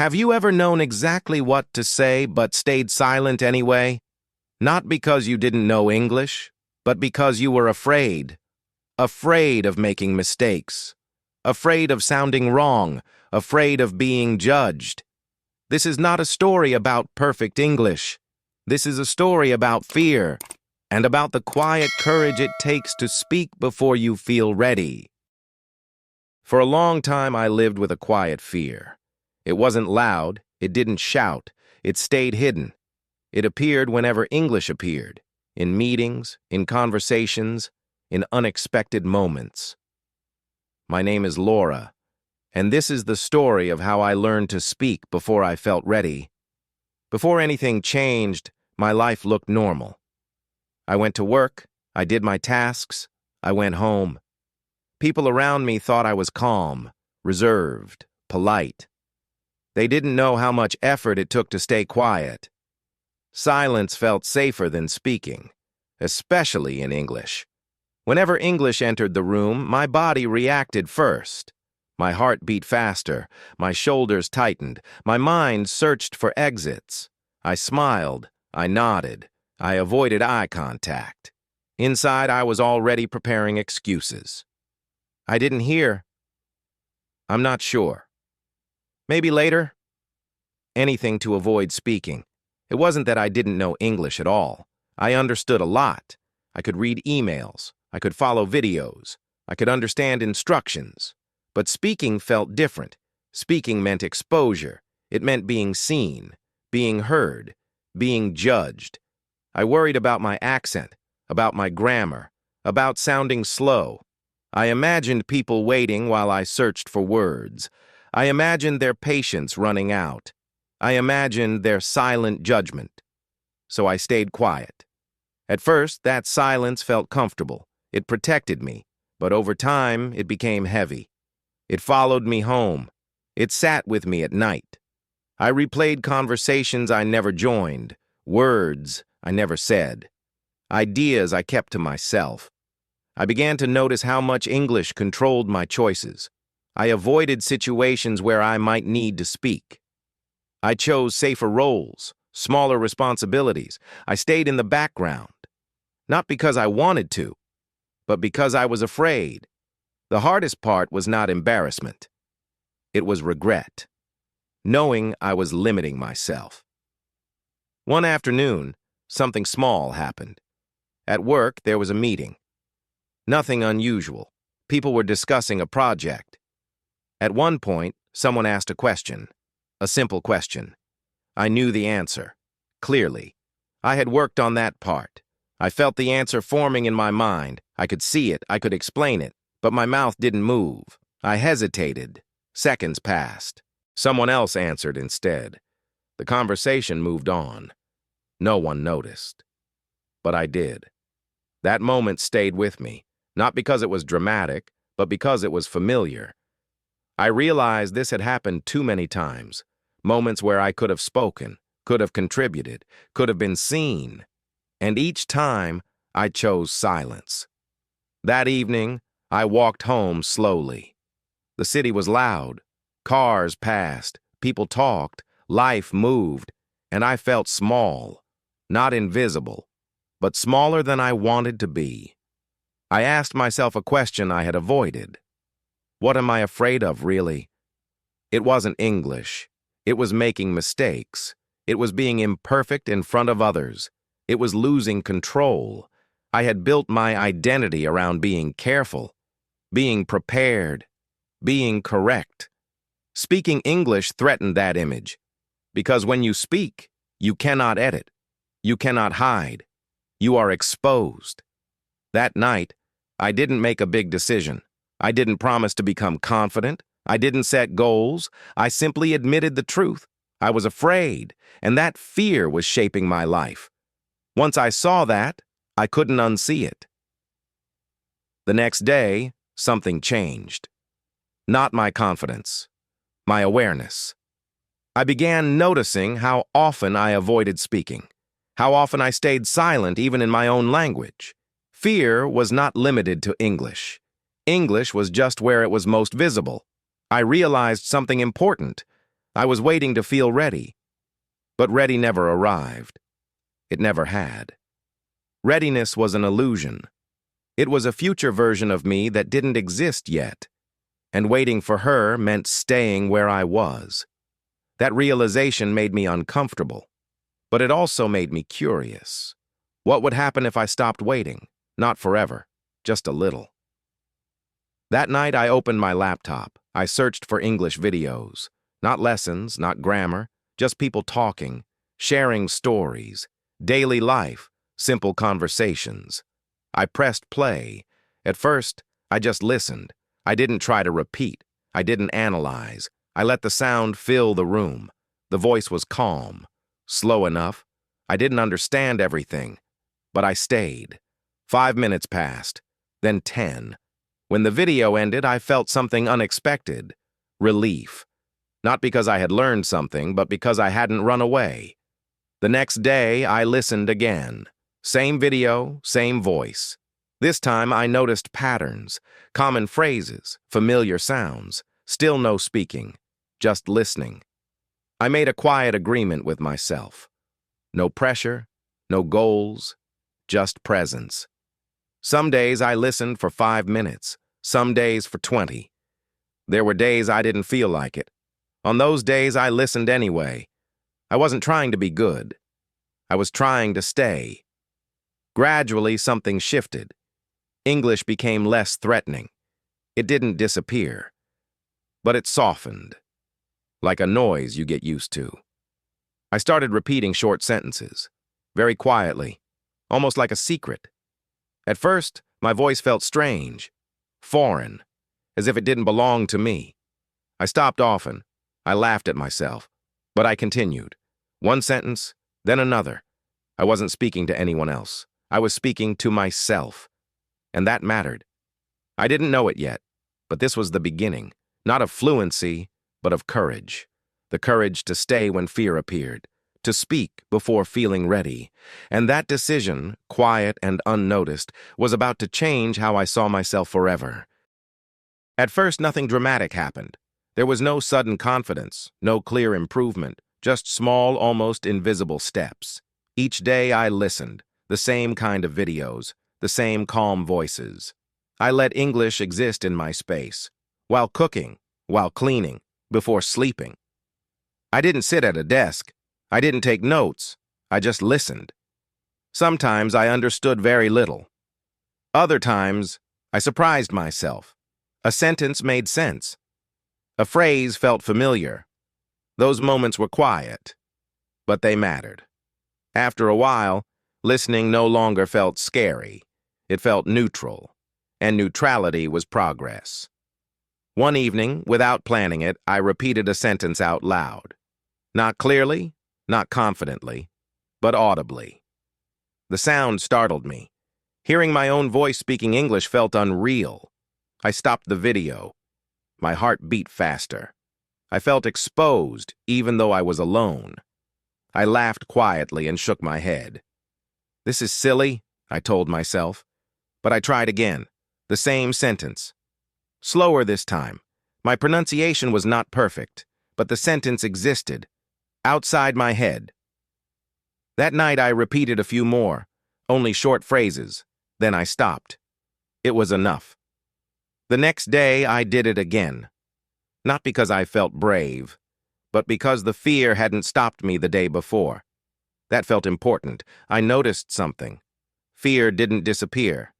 Have you ever known exactly what to say but stayed silent anyway? Not because you didn't know English, but because you were afraid. Afraid of making mistakes. Afraid of sounding wrong. Afraid of being judged. This is not a story about perfect English. This is a story about fear and about the quiet courage it takes to speak before you feel ready. For a long time, I lived with a quiet fear. It wasn't loud, it didn't shout, it stayed hidden. It appeared whenever English appeared, in meetings, in conversations, in unexpected moments. My name is Laura, and this is the story of how I learned to speak before I felt ready. Before anything changed, my life looked normal. I went to work, I did my tasks, I went home. People around me thought I was calm, reserved, polite. They didn't know how much effort it took to stay quiet. Silence felt safer than speaking, especially in English. Whenever English entered the room, my body reacted first. My heart beat faster, my shoulders tightened, my mind searched for exits. I smiled, I nodded, I avoided eye contact. Inside, I was already preparing excuses. I didn't hear. I'm not sure. Maybe later. Anything to avoid speaking. It wasn't that I didn't know English at all. I understood a lot. I could read emails. I could follow videos. I could understand instructions. But speaking felt different. Speaking meant exposure. It meant being seen, being heard, being judged. I worried about my accent, about my grammar, about sounding slow. I imagined people waiting while I searched for words. I imagined their patience running out. I imagined their silent judgment. So I stayed quiet. At first, that silence felt comfortable. It protected me, but over time, it became heavy. It followed me home. It sat with me at night. I replayed conversations I never joined, words I never said, ideas I kept to myself. I began to notice how much English controlled my choices. I avoided situations where I might need to speak. I chose safer roles, smaller responsibilities. I stayed in the background. Not because I wanted to, but because I was afraid. The hardest part was not embarrassment. It was regret, knowing I was limiting myself. One afternoon, something small happened. At work, there was a meeting. Nothing unusual. People were discussing a project. At one point, someone asked a question, a simple question. I knew the answer, clearly. I had worked on that part. I felt the answer forming in my mind. I could see it, I could explain it, but my mouth didn't move. I hesitated. Seconds passed. Someone else answered instead. The conversation moved on. No one noticed. But I did. That moment stayed with me, not because it was dramatic, but because it was familiar. I realized this had happened too many times, moments where I could have spoken, could have contributed, could have been seen. And each time, I chose silence. That evening, I walked home slowly. The city was loud. Cars passed, people talked, life moved, and I felt small, not invisible, but smaller than I wanted to be. I asked myself a question I had avoided. What am I afraid of, really? It wasn't English. It was making mistakes. It was being imperfect in front of others. It was losing control. I had built my identity around being careful, being prepared, being correct. Speaking English threatened that image, because when you speak, you cannot edit. You cannot hide. You are exposed. That night, I didn't make a big decision. I didn't promise to become confident. I didn't set goals. I simply admitted the truth. I was afraid, and that fear was shaping my life. Once I saw that, I couldn't unsee it. The next day, something changed. Not my confidence, my awareness. I began noticing how often I avoided speaking, how often I stayed silent even in my own language. Fear was not limited to English. English was just where it was most visible. I realized something important. I was waiting to feel ready, but ready never arrived. It never had. Readiness was an illusion. It was a future version of me that didn't exist yet, and waiting for her meant staying where I was. That realization made me uncomfortable, but it also made me curious. What would happen if I stopped waiting? Not forever, just a little. That night, I opened my laptop. I searched for English videos. Not lessons, not grammar, just people talking, sharing stories, daily life, simple conversations. I pressed play. At first, I just listened. I didn't try to repeat. I didn't analyze. I let the sound fill the room. The voice was calm, slow enough. I didn't understand everything, but I stayed. 5 minutes passed, then 10. When the video ended, I felt something unexpected. Relief. Not because I had learned something, but because I hadn't run away. The next day, I listened again. Same video, same voice. This time, I noticed patterns, common phrases, familiar sounds. Still no speaking, just listening. I made a quiet agreement with myself. No pressure, no goals, just presence. Some days I listened for 5 minutes, some days for 20. There were days I didn't feel like it. On those days, I listened anyway. I wasn't trying to be good. I was trying to stay. Gradually, something shifted. English became less threatening. It didn't disappear, but it softened, like a noise you get used to. I started repeating short sentences, very quietly, almost like a secret. At first, my voice felt strange, foreign, as if it didn't belong to me. I stopped often. I laughed at myself, but I continued. One sentence, then another. I wasn't speaking to anyone else. I was speaking to myself, and that mattered. I didn't know it yet, but this was the beginning, not of fluency, but of courage. The courage to stay when fear appeared, to speak before feeling ready. And that decision, quiet and unnoticed, was about to change how I saw myself forever. At first, nothing dramatic happened. There was no sudden confidence, no clear improvement, just small, almost invisible steps. Each day I listened, the same kind of videos, the same calm voices. I let English exist in my space, while cooking, while cleaning, before sleeping. I didn't sit at a desk. I didn't take notes. I just listened. Sometimes I understood very little. Other times, I surprised myself. A sentence made sense. A phrase felt familiar. Those moments were quiet, but they mattered. After a while, listening no longer felt scary. It felt neutral, and neutrality was progress. One evening, without planning it, I repeated a sentence out loud. Not clearly, not confidently, but audibly. The sound startled me. Hearing my own voice speaking English felt unreal. I stopped the video. My heart beat faster. I felt exposed, even though I was alone. I laughed quietly and shook my head. This is silly, I told myself. But I tried again. The same sentence. Slower this time. My pronunciation was not perfect, but the sentence existed, outside my head. That night I repeated a few more, only short phrases. Then I stopped. It was enough. The next day I did it again. Not because I felt brave, but because the fear hadn't stopped me the day before. That felt important. I noticed something. Fear didn't disappear.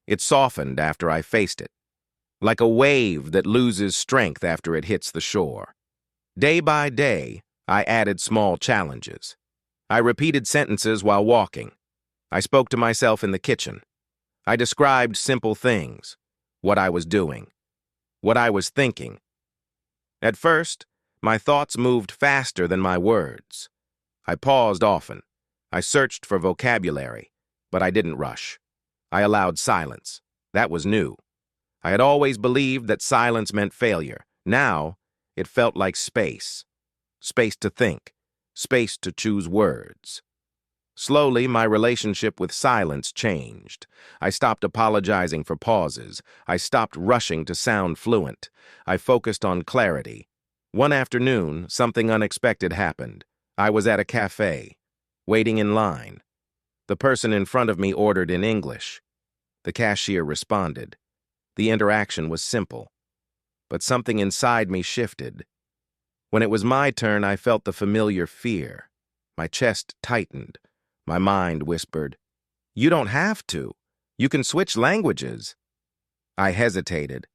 It softened after I faced it, like a wave that loses strength after it hits the shore. Day by day, I added small challenges. I repeated sentences while walking. I spoke to myself in the kitchen. I described simple things, what I was doing, what I was thinking. At first, my thoughts moved faster than my words. I paused often. I searched for vocabulary, but I didn't rush. I allowed silence. That was new. I had always believed that silence meant failure. Now, it felt like space. Space to think. Space to choose words. Slowly, my relationship with silence changed. I stopped apologizing for pauses. I stopped rushing to sound fluent. I focused on clarity. One afternoon, something unexpected happened. I was at a cafe, waiting in line. The person in front of me ordered in English. The cashier responded. The interaction was simple, but something inside me shifted. When it was my turn, I felt the familiar fear. My chest tightened. My mind whispered, "You don't have to. You can switch languages." I hesitated.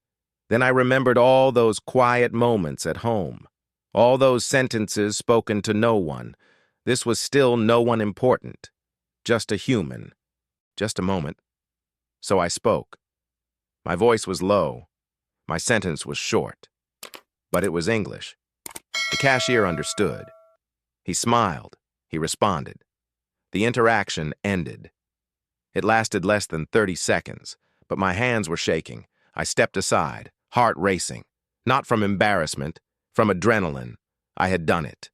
Then I remembered all those quiet moments at home, all those sentences spoken to no one. This was still no one important, just a human. Just a moment. So I spoke. My voice was low. My sentence was short. But it was English. The cashier understood. He smiled. He responded. The interaction ended. It lasted less than 30 seconds, but my hands were shaking. I stepped aside, heart racing. Not from embarrassment, from adrenaline. I had done it.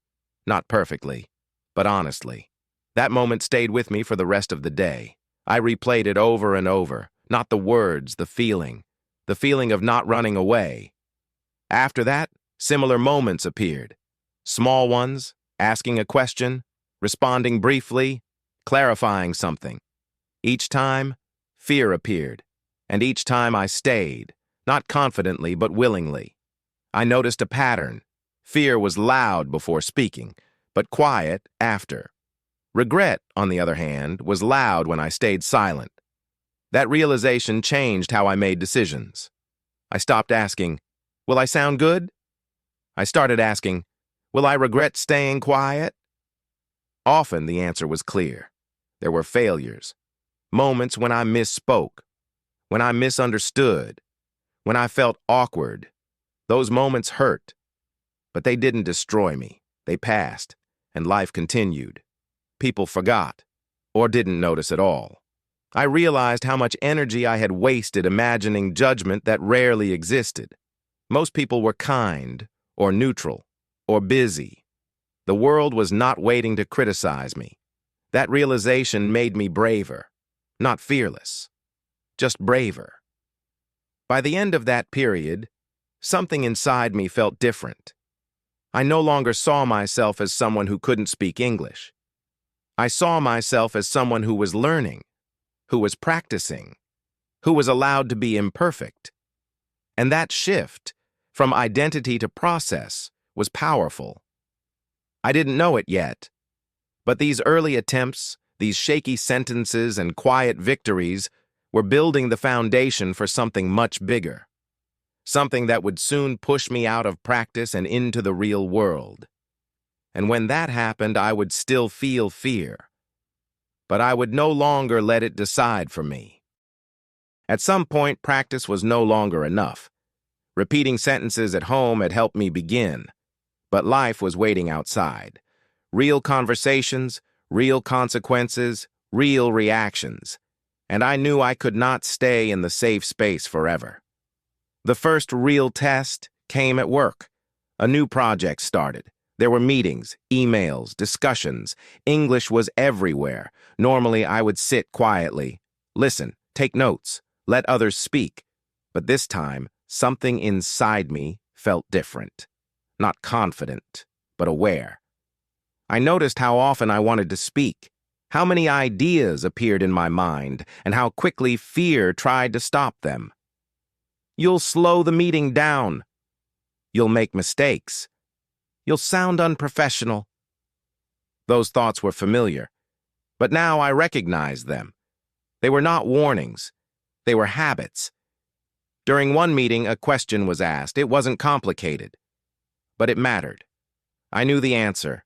Not perfectly, but honestly. That moment stayed with me for the rest of the day. I replayed it over and over. Not the words, the feeling of not running away. After that, similar moments appeared. Small ones, asking a question, responding briefly, clarifying something. Each time, fear appeared, and each time I stayed, not confidently but willingly. I noticed a pattern. Fear was loud before speaking, but quiet after. Regret, on the other hand, was loud when I stayed silent. That realization changed how I made decisions. I stopped asking, "Will I sound good?" I started asking, "Will I regret staying quiet?" Often the answer was clear. There were failures, moments when I misspoke, when I misunderstood, when I felt awkward. Those moments hurt, but they didn't destroy me. They passed, and life continued. People forgot, or didn't notice at all. I realized how much energy I had wasted imagining judgment that rarely existed. Most people were kind, or neutral, or busy. The world was not waiting to criticize me. That realization made me braver, not fearless, just braver. By the end of that period, something inside me felt different. I no longer saw myself as someone who couldn't speak English. I saw myself as someone who was learning, who was practicing, who was allowed to be imperfect. And that shift, from identity to process, was powerful. I didn't know it yet, but these early attempts, these shaky sentences and quiet victories were building the foundation for something much bigger, something that would soon push me out of practice and into the real world. And when that happened, I would still feel fear, but I would no longer let it decide for me. At some point, practice was no longer enough. Repeating sentences at home had helped me begin, but life was waiting outside. Real conversations, real consequences, real reactions. And I knew I could not stay in the safe space forever. The first real test came at work. A new project started. There were meetings, emails, discussions. English was everywhere. Normally, I would sit quietly, listen, take notes, let others speak. But this time, something inside me felt different. Not confident, but aware. I noticed how often I wanted to speak, how many ideas appeared in my mind, and how quickly fear tried to stop them. "You'll slow the meeting down. You'll make mistakes. You'll sound unprofessional." Those thoughts were familiar, but now I recognized them. They were not warnings. They were habits. During one meeting, a question was asked. It wasn't complicated, but it mattered. I knew the answer.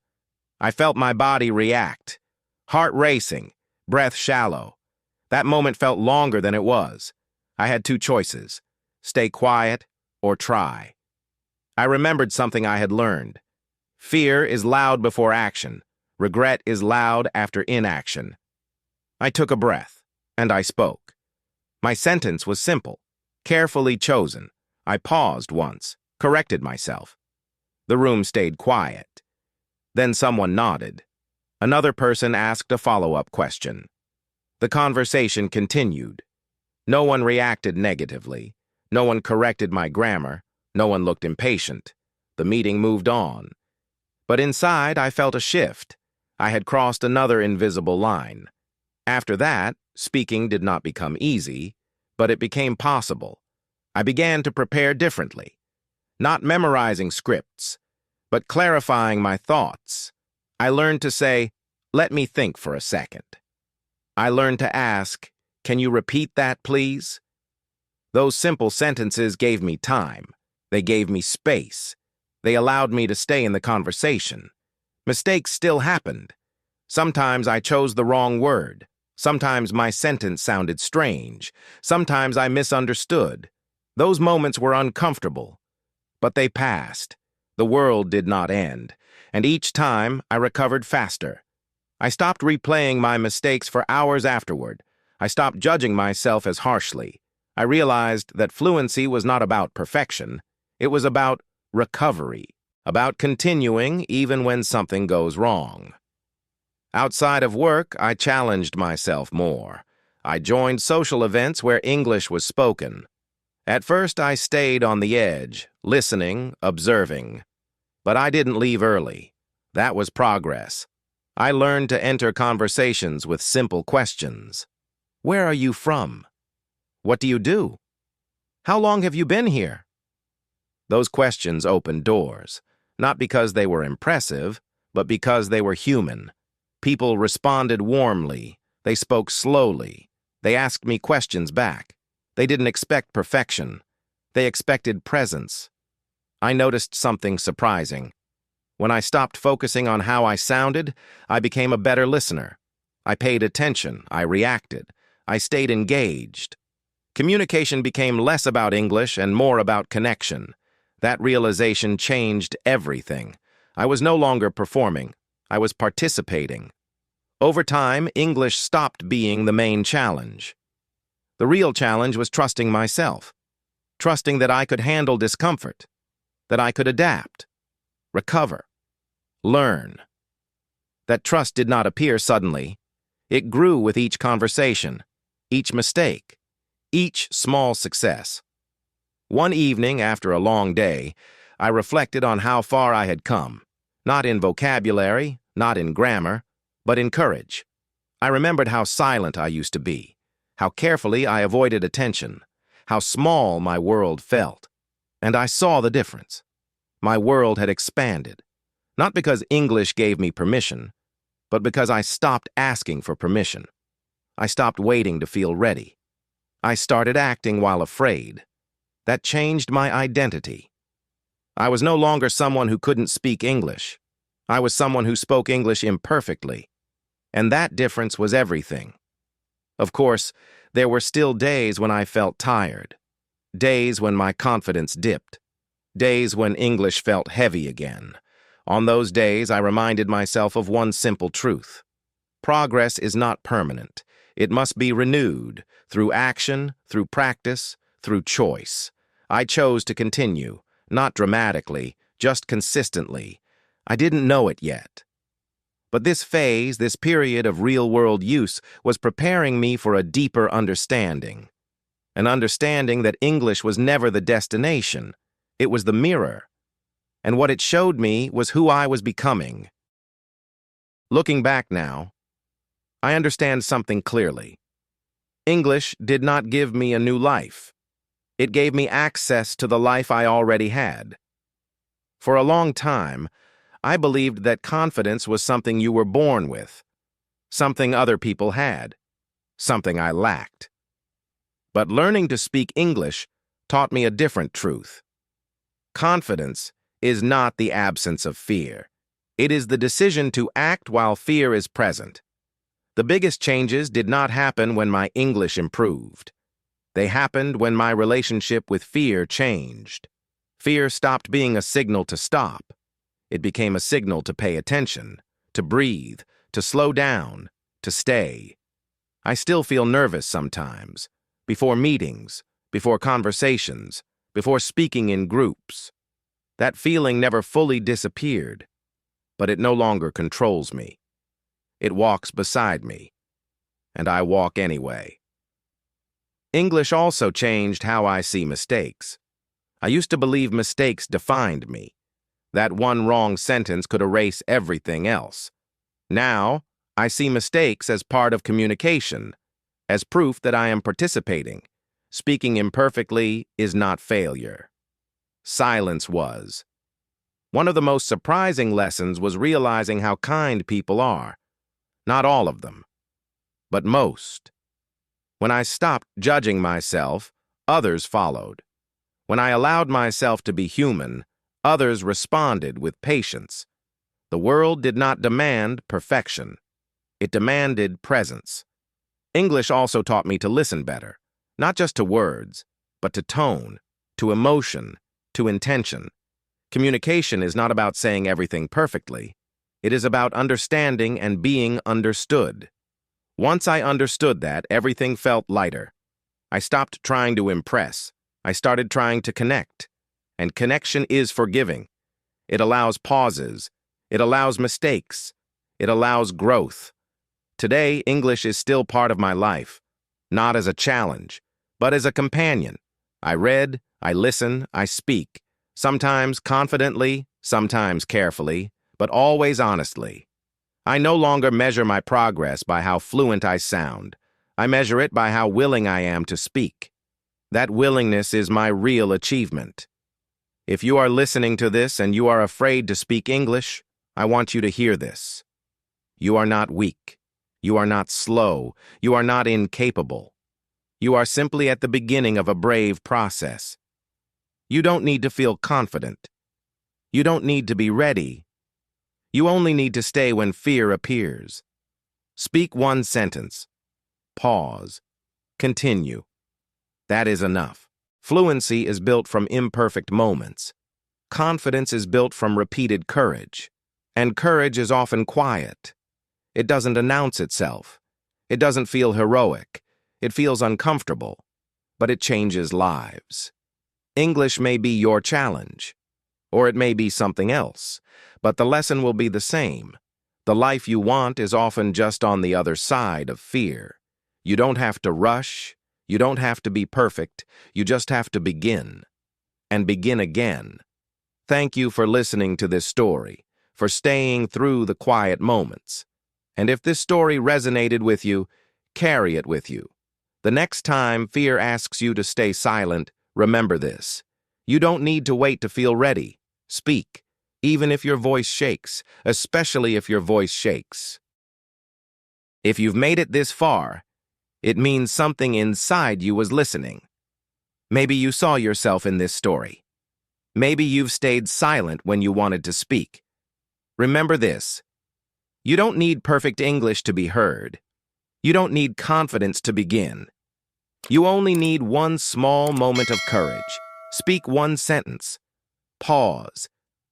I felt my body react. Heart racing, breath shallow. That moment felt longer than it was. I had two choices: stay quiet or try. I remembered something I had learned. Fear is loud before action. Regret is loud after inaction. I took a breath, and I spoke. My sentence was simple, carefully chosen. I paused once, corrected myself. The room stayed quiet. Then someone nodded. Another person asked a follow-up question. The conversation continued. No one reacted negatively. No one corrected my grammar. No one looked impatient. The meeting moved on. But inside, I felt a shift. I had crossed another invisible line. After that, speaking did not become easy, but it became possible. I began to prepare differently, not memorizing scripts, but clarifying my thoughts. I learned to say, "Let me think for a second." I learned to ask, "Can you repeat that, please?" Those simple sentences gave me time. They gave me space. They allowed me to stay in the conversation. Mistakes still happened. Sometimes I chose the wrong word. Sometimes my sentence sounded strange. Sometimes I misunderstood. Those moments were uncomfortable. But they passed. The world did not end. And each time, I recovered faster. I stopped replaying my mistakes for hours afterward. I stopped judging myself as harshly. I realized that fluency was not about perfection. It was about recovery, about continuing even when something goes wrong. Outside of work, I challenged myself more. I joined social events where English was spoken. At first, I stayed on the edge, listening, observing. But I didn't leave early. That was progress. I learned to enter conversations with simple questions. Where are you from? What do you do? How long have you been here? Those questions opened doors, not because they were impressive, but because they were human. People responded warmly. They spoke slowly. They asked me questions back. They didn't expect perfection. They expected presence. I noticed something surprising. When I stopped focusing on how I sounded, I became a better listener. I paid attention. I reacted. I stayed engaged. Communication became less about English and more about connection. That realization changed everything. I was no longer performing. I was participating. Over time, English stopped being the main challenge. The real challenge was trusting myself, trusting that I could handle discomfort, that I could adapt, recover, learn. That trust did not appear suddenly. It grew with each conversation, each mistake, each small success. One evening after a long day, I reflected on how far I had come, not in vocabulary, not in grammar, but in courage. I remembered how silent I used to be, how carefully I avoided attention, how small my world felt. And I saw the difference. My world had expanded, not because English gave me permission, but because I stopped asking for permission. I stopped waiting to feel ready. I started acting while afraid. That changed my identity. I was no longer someone who couldn't speak English. I was someone who spoke English imperfectly. And that difference was everything. Of course, there were still days when I felt tired. Days when my confidence dipped. Days when English felt heavy again. On those days, I reminded myself of one simple truth. Progress is not permanent. It must be renewed through action, through practice, through choice. I chose to continue, not dramatically, just consistently. I didn't know it yet. But this phase, this period of real-world use, was preparing me for a deeper understanding. An understanding that English was never the destination. It was the mirror. And what it showed me was who I was becoming. Looking back now, I understand something clearly. English did not give me a new life. It gave me access to the life I already had. For a long time, I believed that confidence was something you were born with, something other people had, something I lacked. But learning to speak English taught me a different truth. Confidence is not the absence of fear. It is the decision to act while fear is present. The biggest changes did not happen when my English improved. They happened when my relationship with fear changed. Fear stopped being a signal to stop. It became a signal to pay attention, to breathe, to slow down, to stay. I still feel nervous sometimes, before meetings, before conversations, before speaking in groups. That feeling never fully disappeared, but it no longer controls me. It walks beside me, and I walk anyway. English also changed how I see mistakes. I used to believe mistakes defined me. That one wrong sentence could erase everything else. Now, I see mistakes as part of communication, as proof that I am participating. Speaking imperfectly is not failure. Silence was. One of the most surprising lessons was realizing how kind people are. Not all of them, but most. When I stopped judging myself, others followed. When I allowed myself to be human, others responded with patience. The world did not demand perfection. It demanded presence. English also taught me to listen better, not just to words, but to tone, to emotion, to intention. Communication is not about saying everything perfectly. It is about understanding and being understood. Once I understood that, everything felt lighter. I stopped trying to impress. I started trying to connect. And connection is forgiving. It allows pauses. It allows mistakes. It allows growth. Today, English is still part of my life, not as a challenge, but as a companion. I read, I listen, I speak, sometimes confidently, sometimes carefully, but always honestly. I no longer measure my progress by how fluent I sound. I measure it by how willing I am to speak. That willingness is my real achievement. If you are listening to this and you are afraid to speak English, I want you to hear this. You are not weak. You are not slow. You are not incapable. You are simply at the beginning of a brave process. You don't need to feel confident. You don't need to be ready. You only need to stay when fear appears. Speak one sentence. Pause. Continue. That is enough. Fluency is built from imperfect moments. Confidence is built from repeated courage. And courage is often quiet. It doesn't announce itself. It doesn't feel heroic. It feels uncomfortable. But it changes lives. English may be your challenge, or it may be something else, but the lesson will be the same. The life you want is often just on the other side of fear. You don't have to rush. You don't have to be perfect. You just have to begin. And begin again. Thank you for listening to this story, for staying through the quiet moments. And if this story resonated with you, carry it with you. The next time fear asks you to stay silent, remember this. You don't need to wait to feel ready. Speak, even if your voice shakes, especially if your voice shakes. If you've made it this far, it means something inside you was listening. Maybe you saw yourself in this story. Maybe you've stayed silent when you wanted to speak. Remember this. You don't need perfect English to be heard. You don't need confidence to begin. You only need one small moment of courage. Speak one sentence. Pause,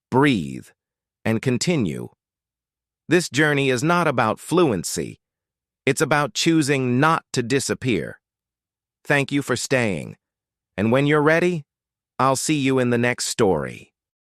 breathe, and continue. This journey is not about fluency. It's about choosing not to disappear. Thank you for staying. And when you're ready, I'll see you in the next story.